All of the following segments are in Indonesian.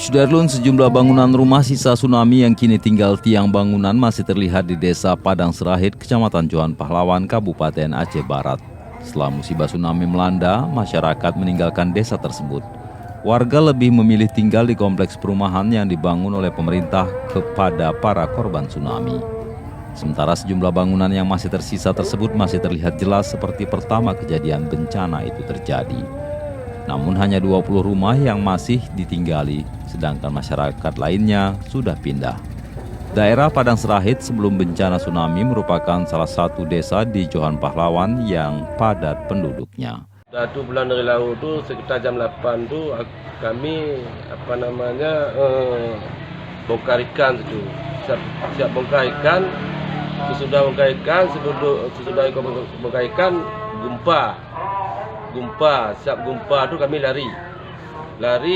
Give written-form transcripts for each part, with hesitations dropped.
Sudarlun, sejumlah bangunan rumah sisa tsunami yang kini tinggal tiang bangunan masih terlihat di Desa Padang Serahit, Kecamatan Johan Pahlawan, Kabupaten Aceh Barat. Setelah musibah tsunami melanda, masyarakat meninggalkan desa tersebut. Warga lebih memilih tinggal di kompleks perumahan yang dibangun oleh pemerintah kepada para korban tsunami. Sementara sejumlah bangunan yang masih tersisa tersebut masih terlihat jelas seperti pertama kejadian bencana itu terjadi. Namun hanya 20 rumah yang masih ditinggali, sedangkan masyarakat lainnya sudah pindah. Daerah Padang Serahit sebelum bencana tsunami merupakan salah satu desa di Johan Pahlawan yang padat penduduknya. Satu bulan dari lalu itu sekitar jam 8 itu kami bongkar ikan itu. Siap bongkar ikan, sesudah bongkar ikan gempa, siap gempa itu kami lari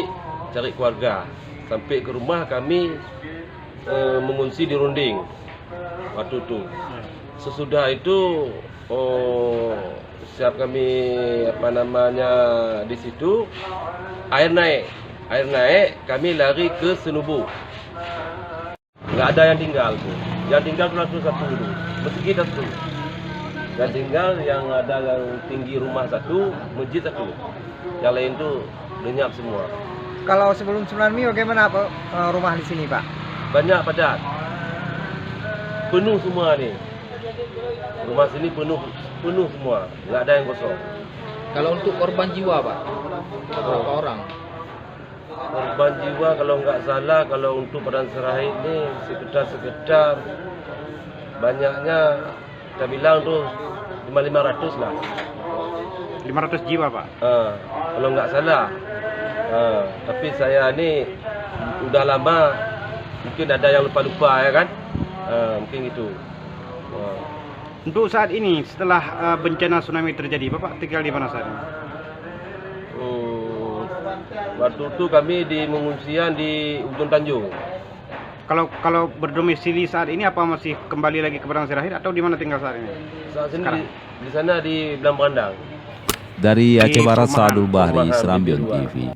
cari keluarga. Sampai ke rumah kami mengungsi di Runding waktu itu. Sesudah itu siap kami di situ air naik kami lari ke Senubu. Nggak ada yang tinggal tuh. Yang tinggal satu itu, meski satu. Yang tinggal yang ada yang tinggi rumah satu, masjid satu. Yang lain tuh lenyap semua. Kalau sebelum tsunami bagaimana rumah di sini, Pak? Banyak padat. Penuh semua nih. Rumah sini penuh semua, nggak ada yang kosong. Kalau untuk korban jiwa, Pak, berapa orang? Korban jiwa kalau nggak salah, kalau untuk Padang Serahit ini sekitar banyaknya kita bilang tuh 500 lah. 500 jiwa, Pak? Kalau nggak salah. Tapi saya ini udah lama, mungkin ada yang lupa-lupa ya kan? Mungkin itu. Untuk saat ini, setelah bencana tsunami terjadi, Bapak tinggal di mana saat ini? Waktu itu kami di pengungsian di Ujung Tanjung. Kalau berdomisili saat ini apa masih kembali lagi ke Padang Serahit atau di mana tinggal saat ini? Saat ini di sana di Belang Berandang. Dari Aceh Barat, Saadul Bahri, Serambion TV.